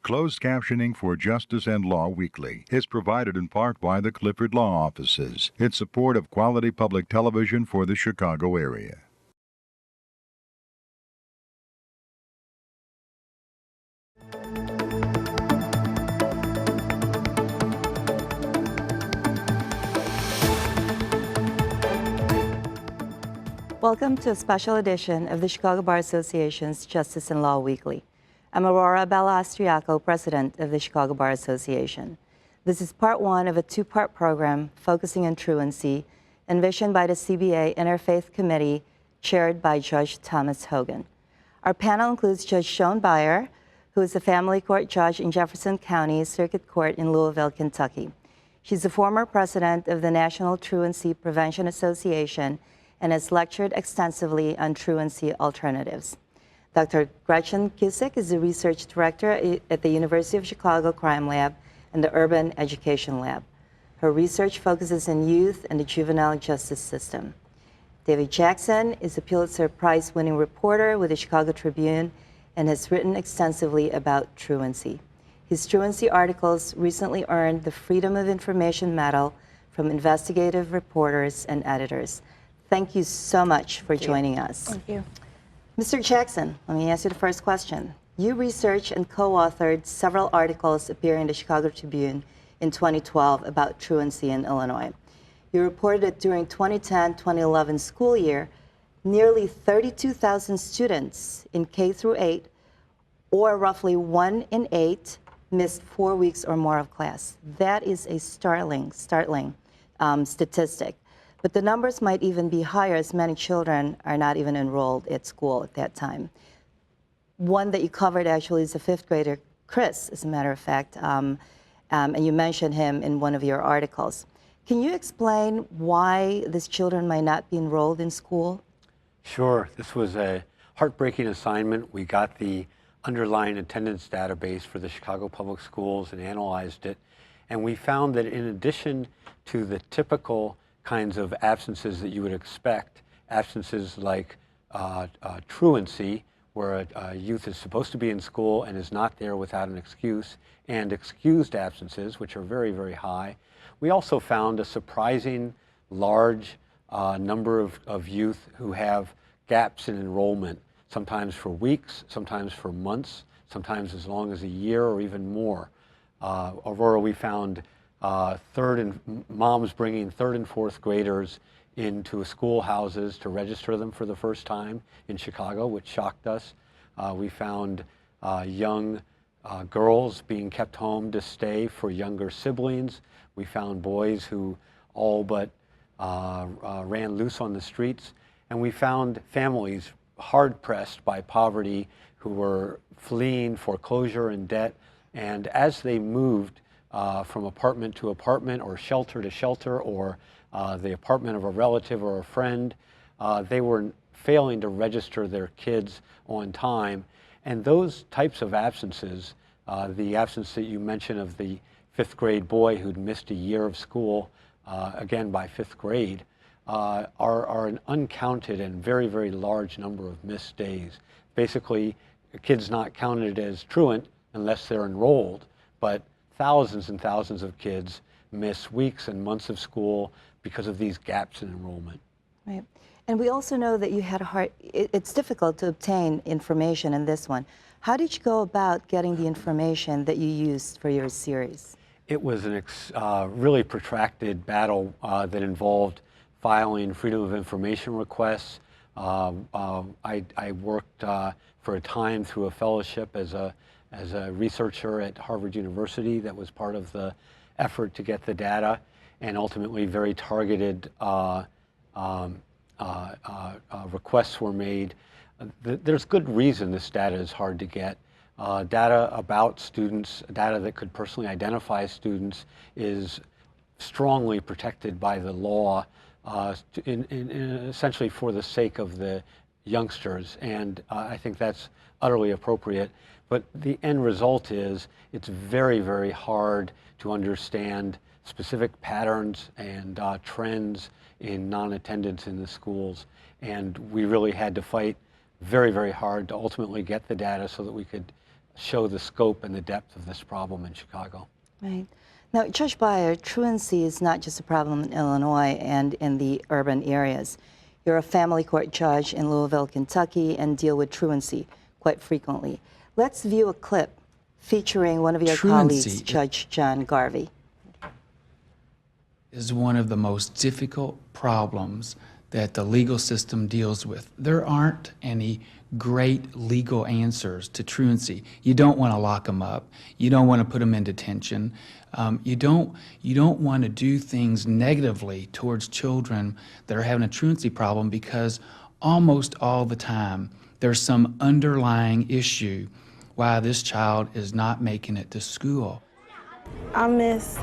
Closed captioning for Justice and Law Weekly is provided in part by the Clifford Law Offices in support of quality public television for the Chicago area. Welcome to a special edition of the Chicago Bar Association's Justice and Law Weekly. I'm Aurora Bella-Austriaco, president of the Chicago Bar Association. This is part one of a two-part program focusing on truancy, envisioned by the CBA Interfaith Committee, chaired by Judge Thomas Hogan. Our panel includes Judge Sean Beyer, who is a family court judge in Jefferson County Circuit Court in Louisville, Kentucky. She's the former president of the National Truancy Prevention Association and has lectured extensively on truancy alternatives. Dr. Gretchen Cusick is the research director at the University of Chicago Crime Lab and the Urban Education Lab. Her research focuses on youth and the juvenile justice system. David Jackson is a Pulitzer Prize-winning reporter with the Chicago Tribune and has written extensively about truancy. His truancy articles recently earned the Freedom of Information Medal from investigative reporters and editors. Thank you so much for joining us. Thank you. Mr. Jackson, let me ask you the first question. You researched and co-authored several articles appearing in the Chicago Tribune in 2012 about truancy in Illinois. You reported that during 2010-2011 school year, nearly 32,000 students in K through 8, or roughly 1 in 8, missed 4 weeks or more of class. That is a startling statistic. But the numbers might even be higher, as many children are not even enrolled at school at that time. One that you covered actually is a 5th grader, Chris, as a matter of fact, and you mentioned him in one of your articles. Can you explain why these children might not be enrolled in school? Sure. This was a heartbreaking assignment. We got the underlying attendance database for the Chicago Public Schools and analyzed it. And we found that in addition to the typical kinds of absences that you would expect, absences like truancy, where a youth is supposed to be in school and is not there without an excuse, and excused absences, which are very, very high. We also found a surprising large number of youth who have gaps in enrollment, sometimes for weeks, sometimes for months, sometimes as long as a year or even more. Aurora, we found moms bringing 3rd and 4th graders into schoolhouses to register them for the first time in Chicago, which shocked us. We found young girls being kept home to stay for younger siblings. We found boys who all but ran loose on the streets. And we found families hard-pressed by poverty who were fleeing foreclosure and debt. And as they moved from apartment to apartment or shelter to shelter or the apartment of a relative or a friend, they were failing to register their kids on time. And those types of absences, the absence that you mentioned of the 5th grade boy who'd missed a year of school, again by 5th grade, are an uncounted and very, very large number of missed days. Basically, a kid's not counted as truant unless they're enrolled, but thousands and thousands of kids miss weeks and months of school because of these gaps in enrollment. Right. And we also know that you had it's difficult to obtain information in this one. How did you go about getting the information that you used for your series? It was a really protracted battle that involved filing Freedom of Information requests. I worked for a time through a fellowship as a researcher at Harvard University that was part of the effort to get the data, and ultimately very targeted requests were made. There's good reason this data is hard to get. Data about students, data that could personally identify students, is strongly protected by the law, essentially for the sake of the youngsters, and I think that's utterly appropriate. But the end result is it's very, very hard to understand specific patterns and trends in non-attendance in the schools. And we really had to fight very, very hard to ultimately get the data so that we could show the scope and the depth of this problem in Chicago. Right. Now, Judge Beyer, truancy is not just a problem in Illinois and in the urban areas. You're a family court judge in Louisville, Kentucky, and deal with truancy quite frequently. Let's view a clip featuring one of your colleagues, Judge John Garvey. Is one of the most difficult problems that the legal system deals with. There aren't any great legal answers to truancy. You don't want to lock them up. You don't want to put them in detention. You don't want to do things negatively towards children that are having a truancy problem, because almost all the time there's some underlying issue why this child is not making it to school. I missed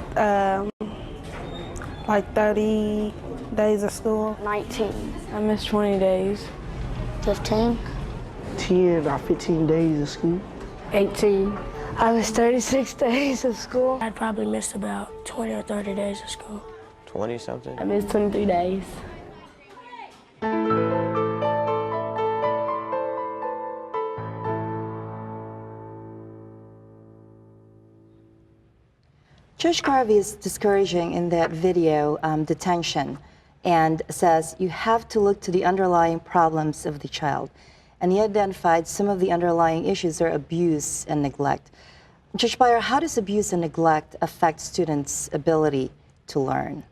like 30 days of school. 19. I missed 20 days. 15. 10 or 15 days of school. 18. I missed 36 days of school. I'd probably missed about 20 or 30 days of school. 20 something? I missed 23 days. Judge Garvey is discouraging in that video detention and says you have to look to the underlying problems of the child. And he identified some of the underlying issues are abuse and neglect. Judge Beyer, how does abuse and neglect affect students' ability to learn?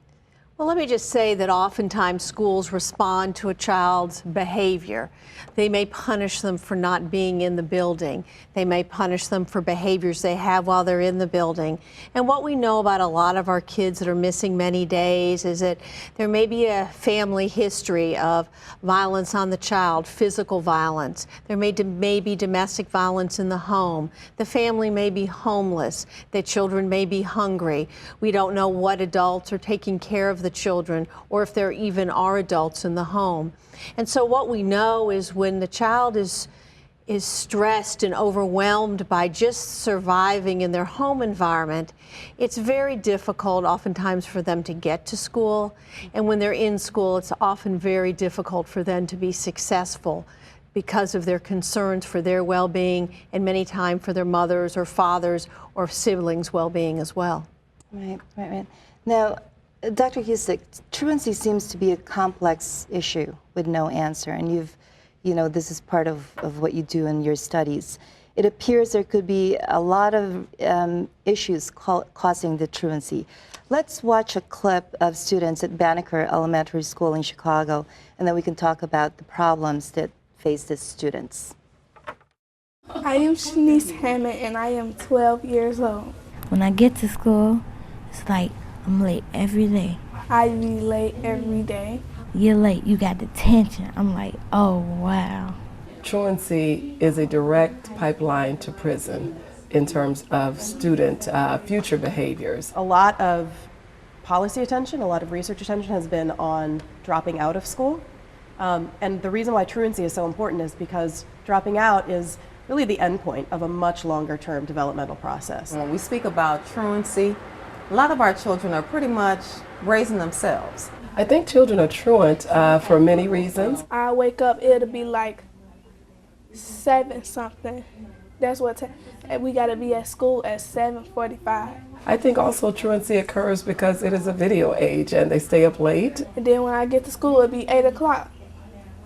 Well, let me just say that oftentimes schools respond to a child's behavior. They may punish them for not being in the building. They may punish them for behaviors they have while they're in the building. And what we know about a lot of our kids that are missing many days is that there may be a family history of violence on the child, physical violence. There may be domestic violence in the home. The family may be homeless. The children may be hungry. We don't know what adults are taking care of the children, or if there even are adults in the home. And so what we know is when the child is stressed and overwhelmed by just surviving in their home environment, it's very difficult oftentimes for them to get to school. And when they're in school, it's often very difficult for them to be successful because of their concerns for their well-being, and many times for their mothers or fathers or siblings' well-being as well. Right. Now, Dr. Cusick, truancy seems to be a complex issue with no answer, and this is part of what you do in your studies. It appears there could be a lot of issues causing the truancy. Let's watch a clip of students at Banneker Elementary School in Chicago, and then we can talk about the problems that face the students. I am Shanice Hammond, and I am 12 years old. When I get to school, it's like I'm late every day. I be late every day. You're late, you got detention. I'm like, oh, wow. Truancy is a direct pipeline to prison in terms of student future behaviors. A lot of policy attention, a lot of research attention has been on dropping out of school. And the reason why truancy is so important is because dropping out is really the endpoint of a much longer term developmental process. When we speak about truancy, a lot of our children are pretty much raising themselves. I think children are truant for many reasons. I wake up, it'll be like 7 something. That's what we gotta be at school at 7:45. I think also truancy occurs because it is a video age and they stay up late. And then when I get to school, it'll be 8 o'clock.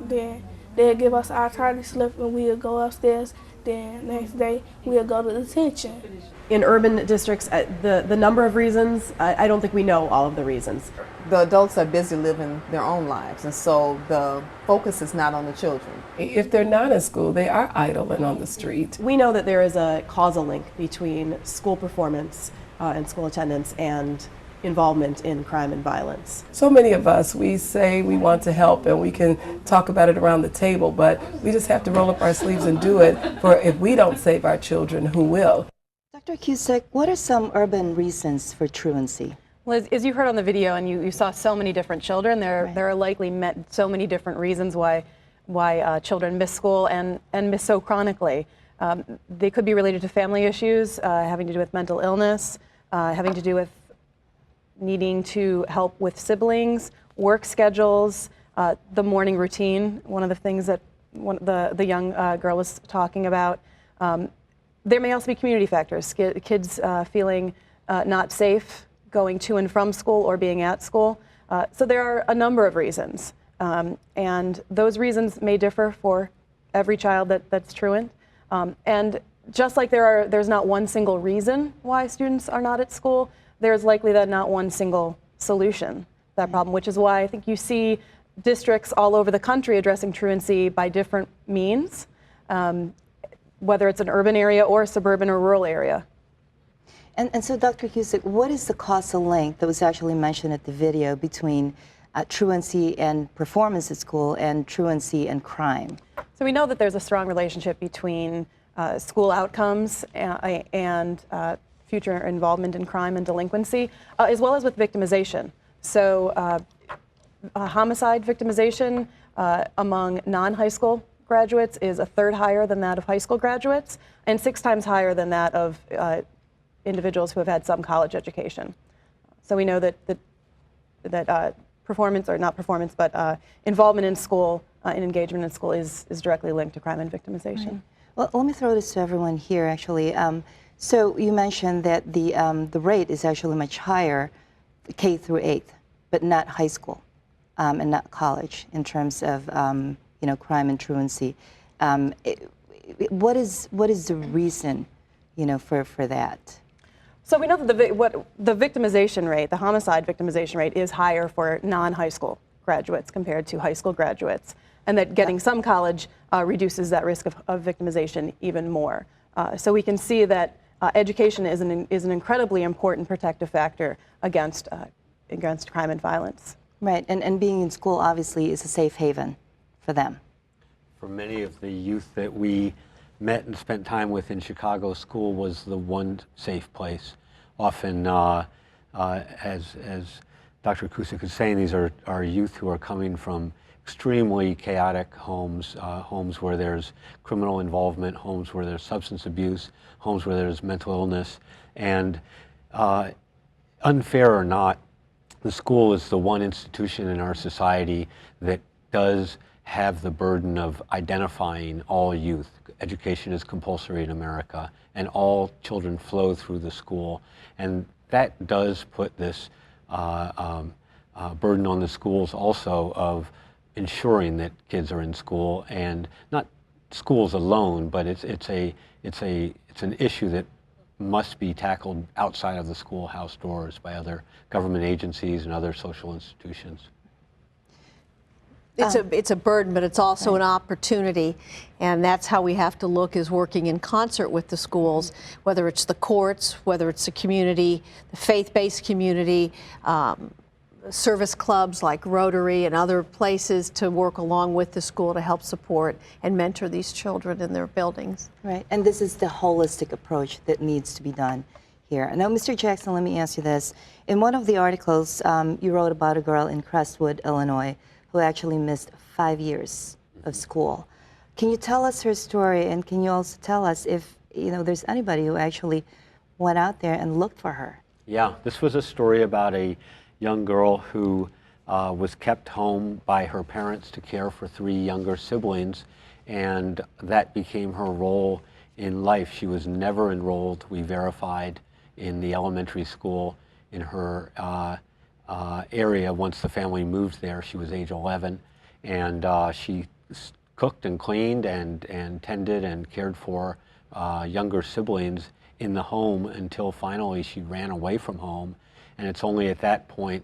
Then they'll give us our tardy slip and we'll go upstairs. Then next day, we'll go to detention. In urban districts, the number of reasons, I don't think we know all of the reasons. The adults are busy living their own lives, and so the focus is not on the children. If they're not in school, they are idle and on the street. We know that there is a causal link between school performance and school attendance and involvement in crime and violence. So many of us, we say we want to help and we can talk about it around the table, but we just have to roll up our sleeves and do it, for if we don't save our children, who will? Dr. Cusick, what are some urban reasons for truancy? Well, as you heard on the video, and you saw so many different children, there are likely so many different reasons why children miss school and miss so chronically. They could be related to family issues, having to do with mental illness, having to do with needing to help with siblings, work schedules, the morning routine, one of the things that the young girl was talking about. There may also be community factors, kids feeling not safe going to and from school or being at school. So there are a number of reasons, and those reasons may differ for every child that's truant. And just like there's not one single reason why students are not at school, there's likely that not one single solution to that problem, which is why I think you see districts all over the country addressing truancy by different means, whether it's an urban area or a suburban or rural area. And so, Dr. Cusick, what is the causal link that was actually mentioned at the video between truancy and performance at school and truancy and crime? So we know that there's a strong relationship between school outcomes and future involvement in crime and delinquency, as well as with victimization. So homicide victimization among non-high school graduates is a third higher than that of high school graduates, and 6 times higher than that of individuals who have had some college education. So we know that performance, or not performance, but involvement in school and engagement in school is directly linked to crime and victimization. Right. Well, let me throw this to everyone here, actually. So you mentioned that the rate is actually much higher, K through 8th, but not high school and not college in terms of crime and truancy. What is the reason, for that? So we know that the victimization rate, the homicide victimization rate, is higher for non-high school graduates compared to high school graduates, and that getting some college reduces that risk of victimization even more. So we can see that education is an incredibly important protective factor against crime and violence. Right, and being in school obviously is a safe haven for them. For many of the youth that we met and spent time with in Chicago, school was the one safe place. Often, as Dr. Cusick is saying, these are youth who are coming from extremely chaotic homes, homes where there's criminal involvement, homes where there's substance abuse, homes where there's mental illness. And unfair or not, the school is the one institution in our society that does have the burden of identifying all youth. Education is compulsory in America, and all children flow through the school. And that does put this burden on the schools also of ensuring that kids are in school, and not schools alone, but it's an issue that must be tackled outside of the schoolhouse doors by other government agencies and other social institutions. It's a burden, but it's also an opportunity, and that's how we have to look, is working in concert with the schools, whether it's the courts, whether it's the community, the faith-based community, service clubs like Rotary and other places to work along with the school to help support and mentor these children in their buildings. Right, and this is the holistic approach that needs to be done here. Now, Mr. Jackson, let me ask you this. In one of the articles, you wrote about a girl in Crestwood, Illinois, who actually missed 5 years of school. Can you tell us her story, and can you also tell us if there's anybody who actually went out there and looked for her? Yeah, this was a story about a young girl who was kept home by her parents to care for 3 younger siblings, and that became her role in life. She was never enrolled, we verified, in the elementary school in her area. Once the family moved there, she was age 11, and she cooked and cleaned and tended and cared for younger siblings in the home until finally she ran away from home. And it's only at that point,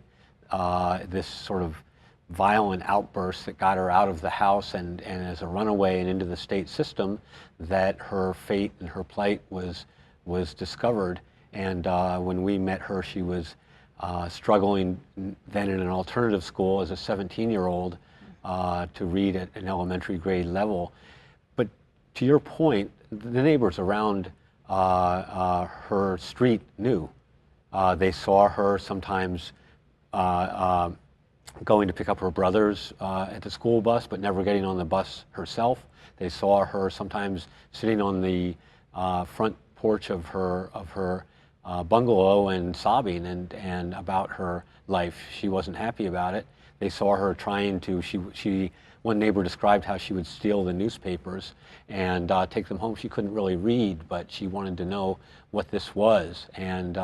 this sort of violent outburst that got her out of the house and as a runaway and into the state system, that her fate and her plight was discovered. And when we met her, she was struggling then in an alternative school as a 17-year-old to read at an elementary grade level. But to your point, the neighbors around her street knew. They saw her sometimes going to pick up her brothers at the school bus, but never getting on the bus herself. They saw her sometimes sitting on the front porch of her bungalow and sobbing and about her life. She wasn't happy about it. They saw her trying to, she one neighbor described how she would steal the newspapers and take them home. She couldn't really read, but she wanted to know what this was. And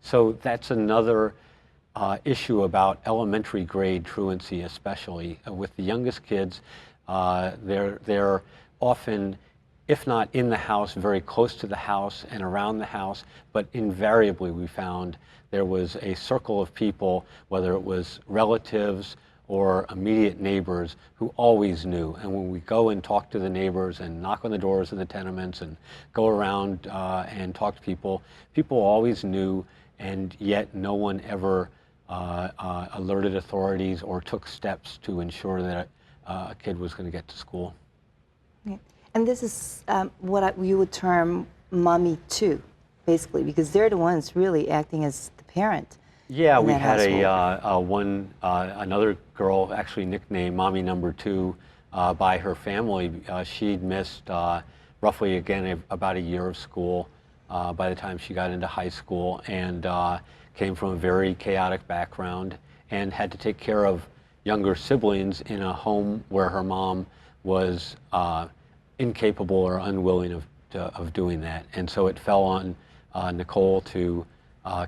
so that's another issue about elementary grade truancy, especially with the youngest kids. They're often, if not in the house, very close to the house and around the house, but invariably we found there was a circle of people, whether it was relatives or immediate neighbors, who always knew. And when we go and talk to the neighbors and knock on the doors of the tenements and go around and talk to people, people always knew, and yet no one ever alerted authorities or took steps to ensure that a kid was going to get to school. Yeah. And this is what you would term mommy too, basically, because they're the ones really acting as the parent. Yeah, we had another girl actually nicknamed Mommy Number 2 by her family. She'd missed roughly, again, about a year of school by the time she got into high school, and came from a very chaotic background and had to take care of younger siblings in a home where her mom was incapable or unwilling of doing that. And so it fell on Nicole to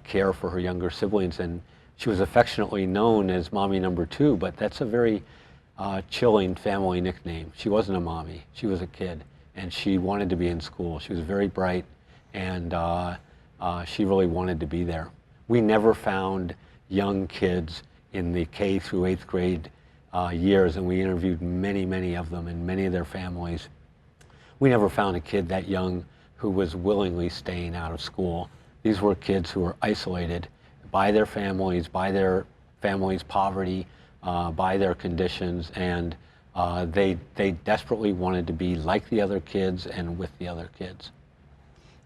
care for her younger siblings, and she was affectionately known as Mommy Number 2, but that's a very chilling family nickname. She wasn't a mommy, she was a kid, and she wanted to be in school. She was very bright, and she really wanted to be there. We never found young kids in the K through 8th grade years, and we interviewed many, many of them and many of their families. We never found a kid that young who was willingly staying out of school. These were kids who were isolated by their families' poverty, by their conditions, and they desperately wanted to be like the other kids and with the other kids.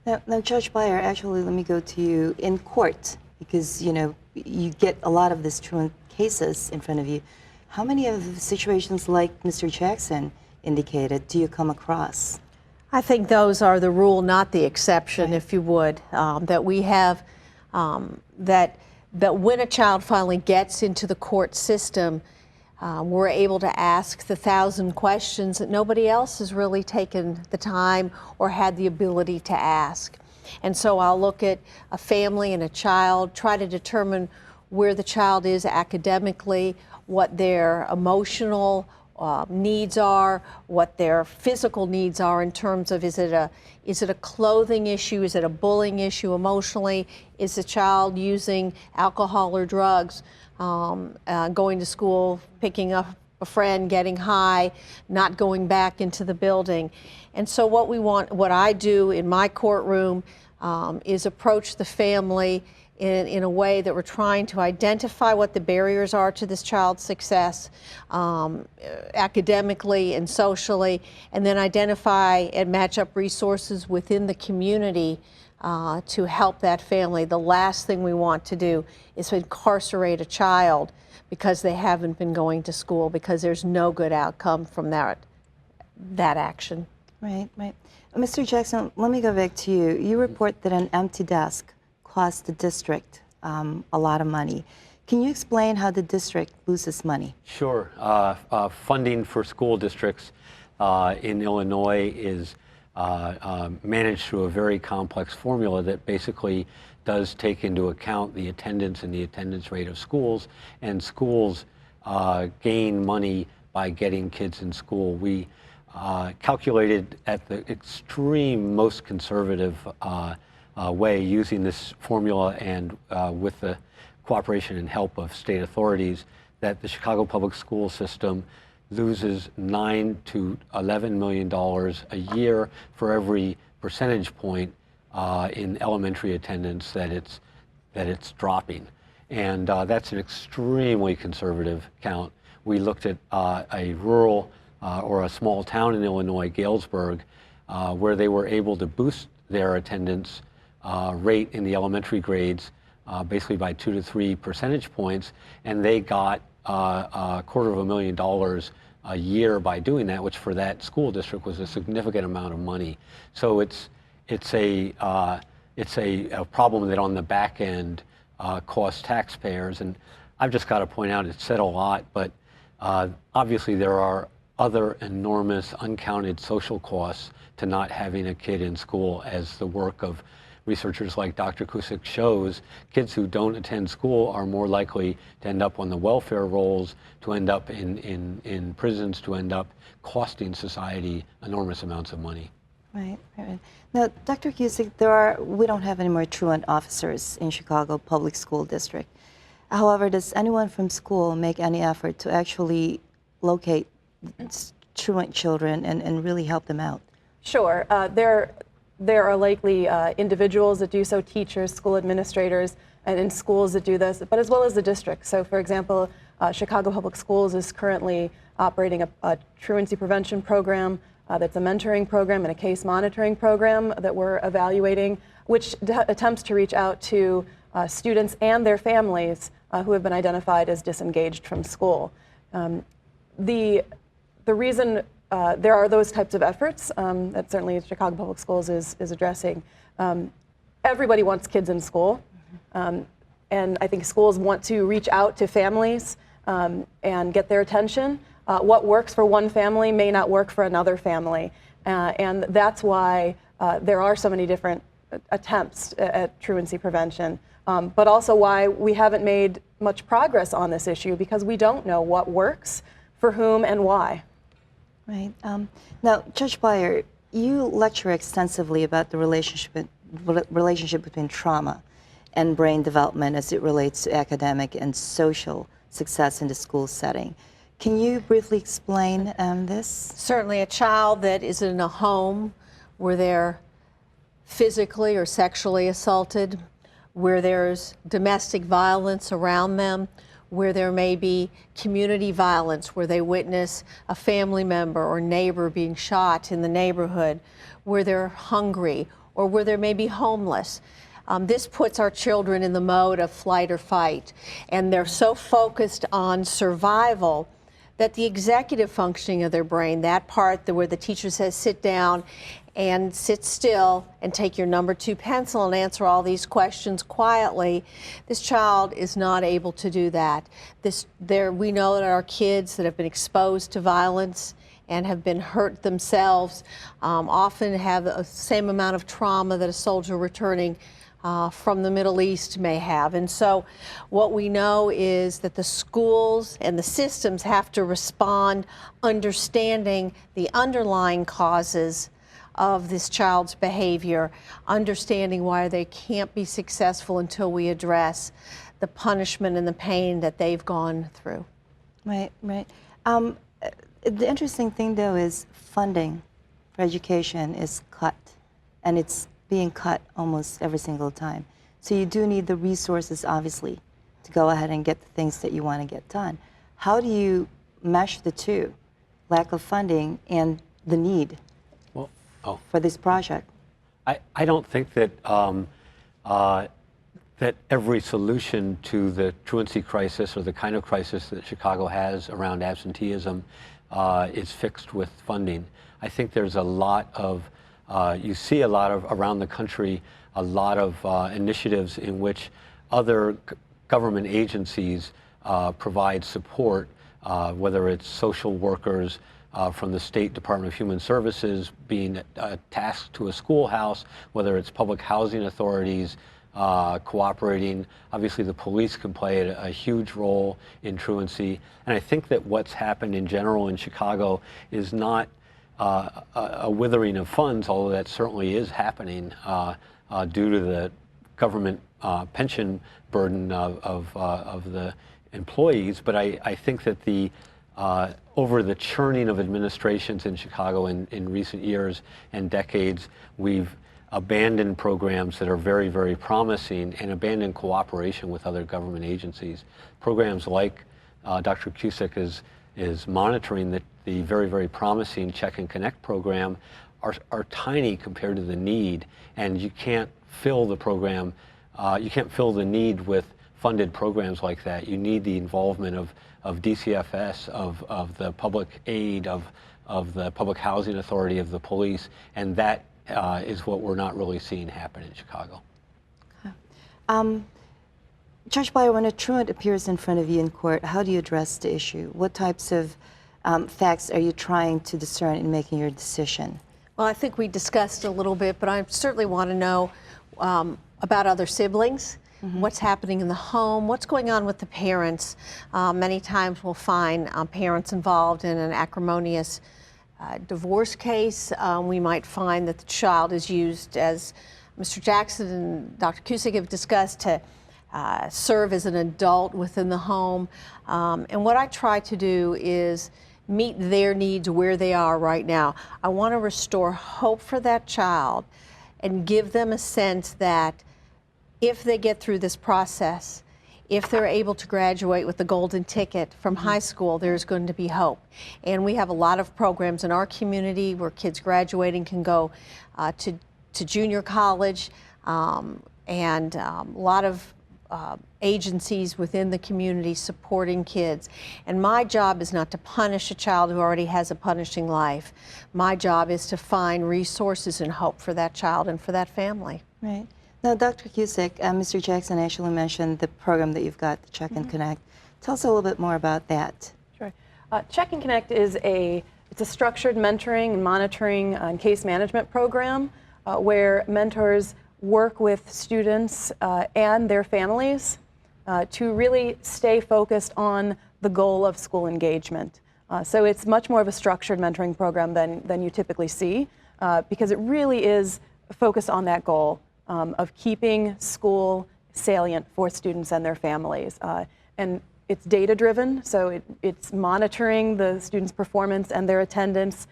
Now, Judge Beyer, actually, let me go to you in court, because you get a lot of these truant cases in front of you. How many of the situations like Mr. Jackson indicated do you come across? I think those are the rule, not the exception, if you would. That we have, that when a child finally gets into the court system, we're able to ask the 1,000 questions that nobody else has really taken the time or had the ability to ask. And so I'll look at a family and a child, try to determine where the child is academically, what their emotional needs are, what their physical needs are in terms of is it a clothing issue, is it a bullying issue emotionally, is the child using alcohol or drugs, going to school, picking up a friend, getting high, not going back into the building. And so what I do in my courtroom is approach the family in a way that we're trying to identify what the barriers are to this child's success academically and socially, and then identify and match up resources within the community to help that family. The last thing we want to do is to incarcerate a child because they haven't been going to school, because there's no good outcome from that action. Right, right. Mr. Jackson, let me go back to you. You report that an empty desk cost the district a lot of money. Can you explain how the district loses money? Sure. Funding for school districts in Illinois is managed through a very complex formula that basically does take into account the attendance and the attendance rate of schools, and schools gain money by getting kids in school. We calculated at the extreme most conservative way, using this formula and with the cooperation and help of state authorities, that the Chicago public school system loses $9 to $11 million a year for every percentage point in elementary attendance that it's dropping. And that's an extremely conservative count. We looked at a rural or a small town in Illinois, Galesburg, where they were able to boost their attendance rate in the elementary grades basically by 2 to 3 percentage points, and they got $250,000 a year by doing that, which for that school district was a significant amount of money. So it's a problem that on the back end costs taxpayers. And I've just got to point out, it's said a lot, but obviously there are other enormous uncounted social costs to not having a kid in school, as the work of researchers like Dr. Cusick shows. Kids who don't attend school are more likely to end up on the welfare rolls, to end up in prisons, to end up costing society enormous amounts of money. Right, right. Now, Dr. Cusick, we don't have any more truant officers in Chicago Public School District. However, does anyone from school make any effort to actually locate truant children and really help them out? Sure. There are likely individuals that do so, teachers, school administrators, and in schools that do this, but as well as the district. So, for example, Chicago Public Schools is currently operating a truancy prevention program that's a mentoring program and a case monitoring program that we're evaluating, which attempts to reach out to students and their families who have been identified as disengaged from school. The reason there are those types of efforts that certainly Chicago Public Schools is addressing. Everybody wants kids in school, and I think schools want to reach out to families and get their attention. What works for one family may not work for another family, and that's why there are so many different attempts at truancy prevention, but also why we haven't made much progress on this issue, because we don't know what works for whom and why. Right. Now, Judge Beyer, you lecture extensively about the relationship between trauma and brain development as it relates to academic and social success in the school setting. Can you briefly explain this? Certainly, a child that is in a home where they're physically or sexually assaulted, where there's domestic violence around them, where there may be community violence, where they witness a family member or neighbor being shot in the neighborhood, where they're hungry, or where they may be homeless. This puts our children in the mode of flight or fight, and they're so focused on survival that the executive functioning of their brain, that part where the teacher says sit down and sit still and take your number 2 pencil and answer all these questions quietly, this child is not able to do that. We know that our kids that have been exposed to violence and have been hurt themselves often have the same amount of trauma that a soldier returning from the Middle East may have. And so what we know is that the schools and the systems have to respond understanding the underlying causes of this child's behavior, understanding why they can't be successful until we address the punishment and the pain that they've gone through. Right, right. The interesting thing, though, is funding for education is cut, and it's being cut almost every single time. So you do need the resources, obviously, to go ahead and get the things that you want to get done. How do you mesh the two, lack of funding and the need for this project? I don't think that that every solution to the truancy crisis or the kind of crisis that Chicago has around absenteeism is fixed with funding. I think there's a lot of, you see a lot of, around the country, a lot of initiatives in which other government agencies provide support, whether it's social workers from the State Department of Human Services being tasked to a schoolhouse, whether it's public housing authorities cooperating. Obviously, the police can play a huge role in truancy. And I think that what's happened in general in Chicago is not a withering of funds, although that certainly is happening due to the government pension burden of the employees. But I think that over the churning of administrations in Chicago in recent years and decades, we've abandoned programs that are very, very promising and abandoned cooperation with other government agencies. Programs like Dr. Cusick is monitoring the very, very promising Check and Connect program are tiny compared to the need, and you can't fill the program, you can't fill the need with funded programs like that. You need the involvement of DCFS, of the public aid, of the Public Housing Authority, of the police, and that is what we're not really seeing happen in Chicago. Okay. Judge Beyer, when a truant appears in front of you in court, how do you address the issue? What types of facts are you trying to discern in making your decision? Well, I think we discussed a little bit, but I certainly want to know about other siblings, what's happening in the home, what's going on with the parents. Many times we'll find parents involved in an acrimonious divorce case. We might find that the child is used, as Mr. Jackson and Dr. Cusick have discussed, to serve as an adult within the home. And what I try to do is meet their needs where they are right now. I want to restore hope for that child and give them a sense that if they get through this process, if they're able to graduate with the golden ticket from high school, there's going to be hope. And we have a lot of programs in our community where kids graduating can go to junior college, and a lot of agencies within the community supporting kids. And my job is not to punish a child who already has a punishing life. My job is to find resources and hope for that child and for that family. Right. Now, Dr. Cusick, Mr. Jackson actually mentioned the program that you've got, the Check and Connect. Tell us a little bit more about that. Sure. Check and Connect is it's a structured mentoring and monitoring and case management program where mentors work with students and their families to really stay focused on the goal of school engagement. So it's much more of a structured mentoring program than you typically see because it really is focused on that goal of keeping school salient for students and their families. And it's data-driven, so it's monitoring the students' performance and their attendance,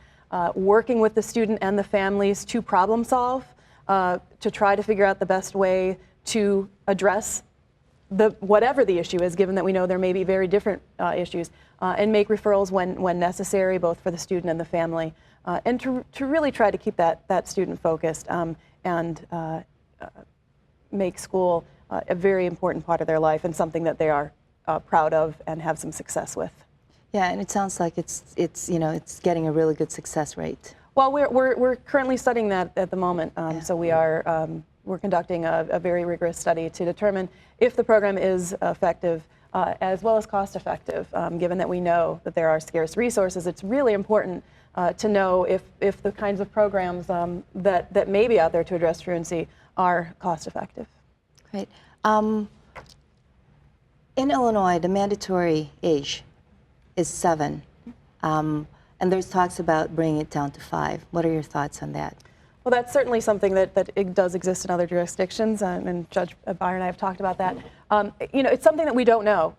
working with the student and the families to problem solve, to try to figure out the best way to address whatever the issue is, given that we know there may be very different issues, and make referrals when necessary, both for the student and the family, and to really try to keep that student focused and make school a very important part of their life and something that they are proud of and have some success with. Yeah, and it sounds like it's getting a really good success rate. Well, we're currently studying that at the moment. So we're conducting a very rigorous study to determine if the program is effective as well as cost effective. Given that we know that there are scarce resources, it's really important to know if the kinds of programs that may be out there to address truancy are cost effective. Great. In Illinois, the mandatory age is 7. And there's talks about bringing it down to 5. What are your thoughts on that? Well, that's certainly something that it does exist in other jurisdictions, and Judge Byer and I have talked about that. It's something that we don't know,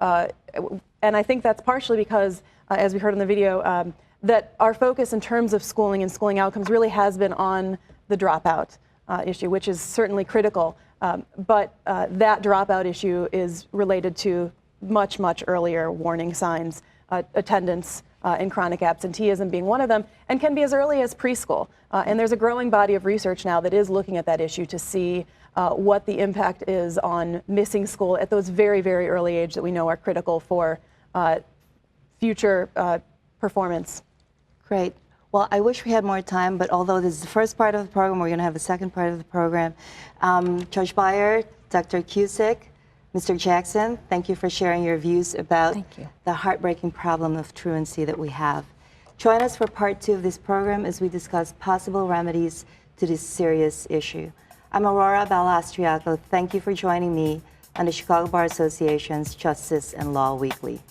and I think that's partially because, as we heard in the video, that our focus in terms of schooling and schooling outcomes really has been on the dropout issue, which is certainly critical, but that dropout issue is related to much, much earlier warning signs, attendance, and chronic absenteeism being one of them, and can be as early as preschool. And there's a growing body of research now that is looking at that issue to see what the impact is on missing school at those very, very early age that we know are critical for future performance. Great. Well, I wish we had more time, but although this is the first part of the program, we're going to have a second part of the program. Judge Byer, Dr. Cusick, Mr. Jackson, thank you for sharing your views about the heartbreaking problem of truancy that we have. Join us for part 2 of this program as we discuss possible remedies to this serious issue. I'm Aurora Balastriaco. Thank you for joining me on the Chicago Bar Association's Justice and Law Weekly.